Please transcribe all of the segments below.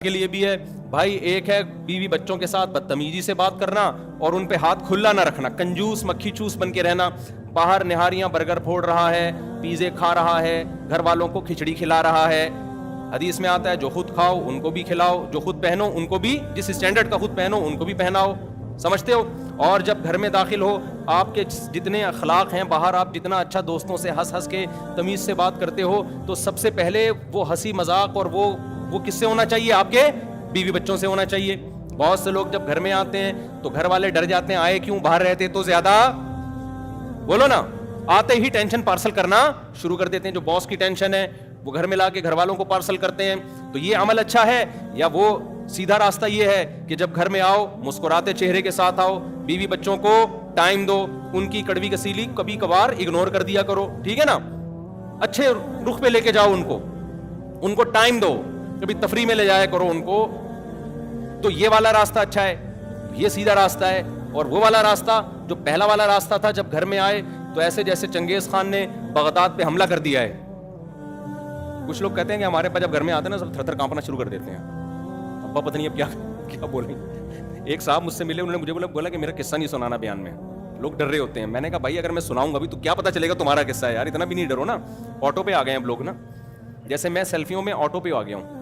کے لیے بھی ہے بھائی. ایک ہے بیوی بچوں کے ساتھ بدتمیزی سے بات کرنا اور ان پہ ہاتھ کھلا نہ رکھنا, کنجوس مکھی چوس بن کے رہنا. باہر نہاریاں برگر پھوڑ رہا ہے, پیزے کھا رہا ہے, گھر والوں کو کھچڑی کھلا رہا ہے. حدیث میں آتا ہے جو خود کھاؤ ان کو بھی کھلاؤ, جو خود پہنو ان کو بھی, جس اسٹینڈرڈ کا خود پہنو ان کو بھی پہناؤ. سمجھتے ہو؟ اور جب گھر میں داخل ہو, آپ کے جتنے اخلاق ہیں باہر, آپ جتنا اچھا دوستوں سے ہنس ہنس کے تمیز سے بات کرتے ہو, تو سب سے پہلے وہ ہنسی مذاق اور وہ کس سے ہونا چاہیے؟ آپ کے بیوی بچوں سے ہونا چاہیے. بہت سے لوگ جب گھر میں آتے ہیں تو گھر والے ڈر جاتے ہیں, آئے کیوں, باہر رہتے تو زیادہ, بولو نا, آتے ہی ٹینشن پارسل کرنا شروع کر دیتے ہیں. جو باس کی ٹینشن ہے وہ گھر میں لا کے گھر والوں کو پارسل کرتے ہیں. تو یہ عمل اچھا ہے یا وہ سیدھا راستہ یہ ہے کہ جب گھر میں آؤ مسکراتے چہرے کے ساتھ آؤ, بیوی بچوں کو ٹائم دو, ان کی کڑوی کسیلی کبھی کبھار اگنور کر دیا کرو, ٹھیک ہے نا, اچھے رخ پہ لے کے جاؤ ان کو ٹائم دو, کبھی تفریح میں لے جایا کرو ان کو. تو یہ والا راستہ اچھا ہے, یہ سیدھا راستہ ہے. اور وہ والا راستہ جو پہلا والا راستہ تھا, جب گھر میں آئے تو ایسے جیسے چنگیز خان نے بغداد پہ حملہ کر دیا ہے. کچھ لوگ کہتے ہیں کہ ہمارے پاس جب گھر میں آتے ہیں نا سب تھر تھر کانپنا شروع کر دیتے ہیں. ابا پتہ نہیں اب کیا بولیں. ایک صاحب مجھ سے ملے, انہوں نے مجھے بولا کہ میرا قصہ نہیں سنانا بیان میں, لوگ ڈر رہے ہوتے ہیں. میں نے کہا بھائی اگر میں سناؤں گا بھی تو کیا پتا چلے گا تمہارا قصہ ہے, یار اتنا بھی نہیں ڈرو نا. آٹو پہ آ گئے ہیں اب لوگ نا, جیسے میں سیلفیوں میں آٹو پہ آ گیا ہوں.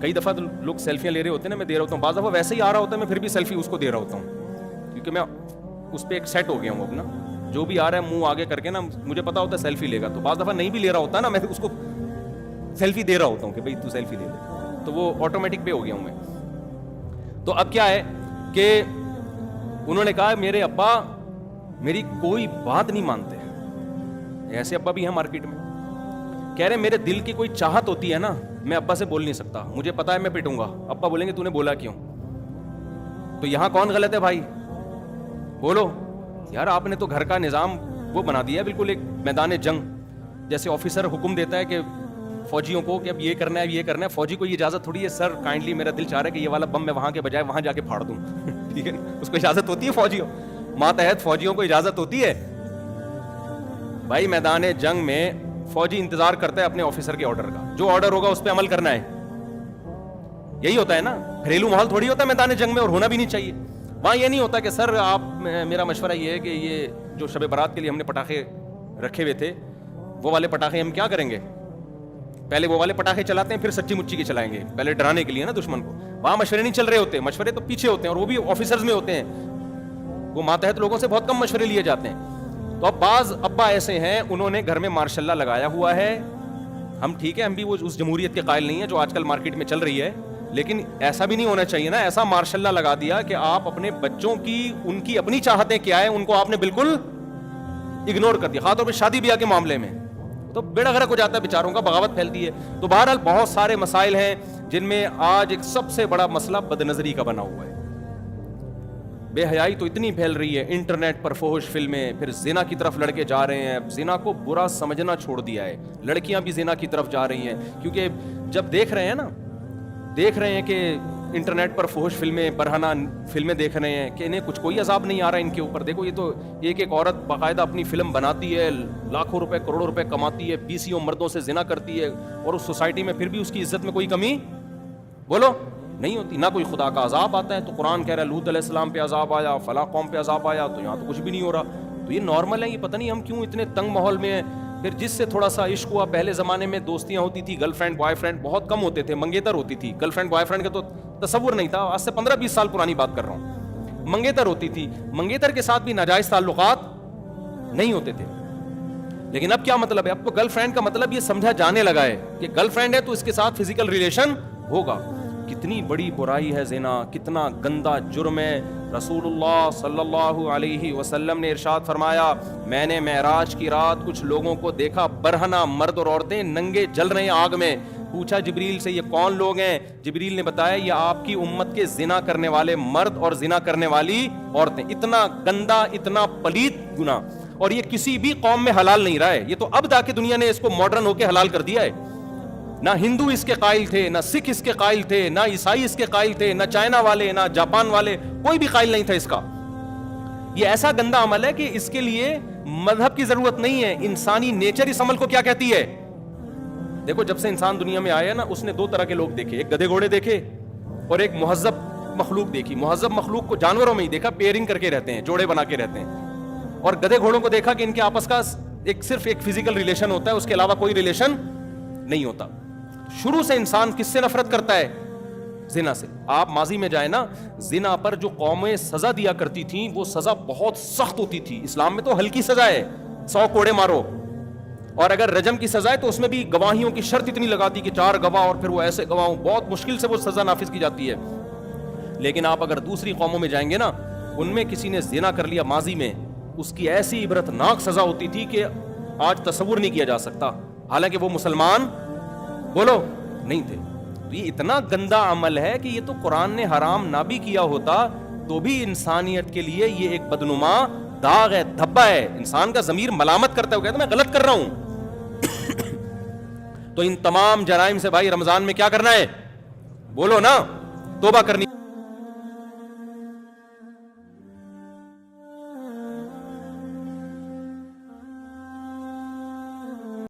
کئی دفعہ لوگ سیلفیاں لے رہے ہوتے ہیں نا, میں دے رہا ہوتا ہوں. بعض دفعہ ویسے ہی آ رہا ہوتا ہے, میں پھر بھی سیلفی اس کو دے رہا ہوتا ہوں, کیونکہ میں اس پہ ایک سیٹ ہو گیا ہوں. اب نا جو بھی آ رہا ہے منہ آگے کر کے نا, مجھے پتا ہوتا ہے سیلفی لے گا. تو بعض دفعہ نہیں بھی لے رہا ہوتا نا, میں اس کو سیلفی دے رہا ہوتا ہوں کہ بھائی تو سیلفی لے لے. تو وہ آٹومیٹک پہ ہو گیا ہوں میں. تو اب کیا ہے کہ انہوں نے کہا میرے ابا میری کوئی بات نہیں مانتے. ایسے ابا بھی ہیں مارکیٹ میں. کہہ رہے میرے دل کی کوئی چاہت ہوتی ہے نا, میں ابا سے بول نہیں سکتا, مجھے پتا ہے میں پٹوں گا. ابا بولیں گے تو نے بولا کیوں؟ تو یہاں کون غلط ہے بھائی, بولو یار. آپ نے تو گھر کا نظام وہ بنا دیا ہے بالکل ایک میدان جنگ. جیسے آفیسر حکم دیتا ہے کہ فوجیوں کو کہ اب یہ کرنا ہے, یہ کرنا ہے. فوجی کو یہ اجازت تھوڑی ہے, سر کائنڈلی میرا دل چاہ رہا ہے کہ یہ والا بم میں وہاں کے بجائے وہاں جا کے پھاڑ دوں. ٹھیک ہے, اس کو اجازت ہوتی ہے فوجیوں, ماتحت فوجیوں کو اجازت ہوتی ہے. بھائی میدان جنگ میں فوجی انتظار کرتا ہے اپنے آفیسر کے آرڈر کا, جو آرڈر ہوگا اس پہ عمل کرنا ہے. یہی ہوتا ہے نا, گھریلو ماحول تھوڑی ہوتا ہے میدان جنگ میں, اور ہونا بھی نہیں چاہیے. وہاں یہ نہیں ہوتا کہ سر آپ, میرا مشورہ یہ ہے کہ یہ جو شب برات کے لیے ہم نے پٹاخے رکھے ہوئے تھے وہ والے پٹاخے ہم کیا کریں گے, پہلے وہ والے پٹاخے چلاتے ہیں پھر سچی مچی کے چلائیں گے, پہلے ڈرانے کے لیے نا دشمن کو. وہاں مشورے نہیں چل رہے ہوتے, مشورے تو پیچھے ہوتے ہیں, اور وہ بھی آفیسرز میں ہوتے ہیں. وہ ماتحت لوگوں سے بہت کم مشورے لیے جاتے ہیں. تو اب بعض ابا ایسے ہیں, انہوں نے گھر میں ماشاء اللہ لگایا ہوا ہے. ہم ٹھیک ہے, ہم بھی وہ اس جمہوریت کے قائل نہیں ہیں جو آج کل مارکیٹ میں چل رہی ہے, لیکن ایسا بھی نہیں ہونا چاہیے نا. ایسا ماشاء اللہ لگا دیا کہ آپ اپنے بچوں کی, ان کی اپنی چاہتیں کیا ہے ان کو آپ نے بالکل اگنور کر دیا, خاص طور پہ شادی بیاہ کے معاملے میں. تو بیڑا غرق ہو جاتا ہے بیچاروں کا, بغاوت پھیلتی ہے. تو بہرحال بہت سارے مسائل ہیں جن میں آج ایک سب سے بڑا مسئلہ بد نظری کا بنا ہوا ہے. بے حیائی تو اتنی پھیل رہی ہے, انٹرنیٹ پر فحش فلمیں, پھر زنا کی طرف لڑکے جا رہے ہیں. زنا کو برا سمجھنا چھوڑ دیا ہے, لڑکیاں بھی زنا کی طرف جا رہی ہیں, کیونکہ جب دیکھ رہے ہیں کہ انٹرنیٹ پر فحش فلمیں, برہنہ فلمیں دیکھ رہے ہیں کہ انہیں کوئی عذاب نہیں آ رہا ان کے اوپر. دیکھو یہ تو ایک عورت باقاعدہ اپنی فلم بناتی ہے, لاکھوں روپے کروڑوں روپے کماتی ہے, 20 مردوں سے زنا کرتی ہے, اور اس سوسائٹی میں پھر بھی اس کی عزت میں کوئی کمی بولو نہیں ہوتی, نہ کوئی خدا کا عذاب آتا ہے. تو قرآن کہہ رہا ہے لوط علیہ السلام پہ عذاب آیا, فلاں قوم پہ عذاب آیا, تو یہاں تو کچھ بھی نہیں ہو رہا. تو یہ نارمل ہے, یہ پتہ نہیں ہم کیوں اتنے تنگ ماحول میں ہیں. پھر جس سے تھوڑا سا عشق ہوا, پہلے زمانے میں دوستیاں ہوتی تھی, گرل فرینڈ بوائے فرینڈ بہت کم ہوتے تھے, منگیتر ہوتی تھی. گرل فرینڈ بوائے فرینڈ کا تو تصور نہیں تھا, آج سے 15-20 سال پرانی بات کر رہا ہوں. منگیتر ہوتی تھی, منگیتر کے ساتھ بھی ناجائز تعلقات نہیں ہوتے تھے. لیکن اب کیا مطلب ہے, اب تو گرل فرینڈ کا مطلب یہ سمجھا جانے لگا ہے کہ گرل فرینڈ ہے تو اس کے ساتھ فزیکل ریلیشن ہوگا. کتنی بڑی برائی ہے زنا, کتنا گندا جرم ہے. رسول اللہ صلی اللہ علیہ وسلم نے ارشاد فرمایا, میں نے معراج کی رات کچھ لوگوں کو دیکھا, برہنہ مرد اور عورتیں ننگے جل رہے ہیں آگ میں. پوچھا جبریل سے یہ کون لوگ ہیں؟ جبریل نے بتایا یہ آپ کی امت کے زنا کرنے والے مرد اور زنا کرنے والی عورتیں. اتنا گندا, اتنا پلید گناہ, اور یہ کسی بھی قوم میں حلال نہیں رہا ہے. یہ تو اب جا کے دنیا نے اس کو ماڈرن ہو کے حلال کر دیا ہے. نہ ہندو اس کے قائل تھے, نہ سکھ اس کے قائل تھے, نہ عیسائی اس کے قائل تھے, نہ چائنا والے, نہ جاپان والے, کوئی بھی قائل نہیں تھا اس کا. یہ ایسا گندا عمل ہے کہ اس کے لیے مذہب کی ضرورت نہیں ہے. انسانی نیچر اس عمل کو کیا کہتی ہے, دیکھو جب سے انسان دنیا میں آیا نا, اس نے دو طرح کے لوگ دیکھے, ایک گدھے گھوڑے دیکھے اور ایک مہذب مخلوق دیکھی. مہذب مخلوق کو جانوروں میں ہی دیکھا, پیئرنگ کر کے رہتے ہیں, جوڑے بنا کے رہتے ہیں, اور گدھے گھوڑوں کو دیکھا کہ ان کے آپس کا صرف ایک فزیکل ریلیشن ہوتا ہے, اس کے علاوہ کوئی ریلیشن نہیں ہوتا. شروع سے انسان کس سے نفرت کرتا ہے؟ زنا سے. آپ ماضی میں جائیں نا, زنا پر جو قومیں سزا دیا کرتی تھیں وہ سزا بہت سخت ہوتی تھی. اسلام میں تو ہلکی سزا ہے, 100 کوڑے مارو, اور اگر رجم کی سزا ہے تو اس میں بھی گواہیوں کی شرط اتنی لگا دی کہ 4 گواہ اور پھر وہ ایسے گواہ, بہت مشکل سے وہ سزا نافذ کی جاتی ہے. لیکن آپ اگر دوسری قوموں میں جائیں گے نا, ان میں کسی نے زنا کر لیا ماضی میں, اس کی ایسی عبرتناک سزا ہوتی تھی کہ آج تصور نہیں کیا جا سکتا, حالانکہ وہ مسلمان بولو نہیں تھے. تو یہ اتنا گندا عمل ہے کہ یہ تو قرآن نے حرام نہ بھی کیا ہوتا تو بھی انسانیت کے لیے یہ ایک بدنما داغ ہے, دھبا ہے. انسان کا ضمیر ملامت کرتا ہے, وہ کہتا ہے میں غلط کر رہا ہوں. تو ان تمام جرائم سے بھائی رمضان میں کیا کرنا ہے؟ بولو نا, توبہ کرنی.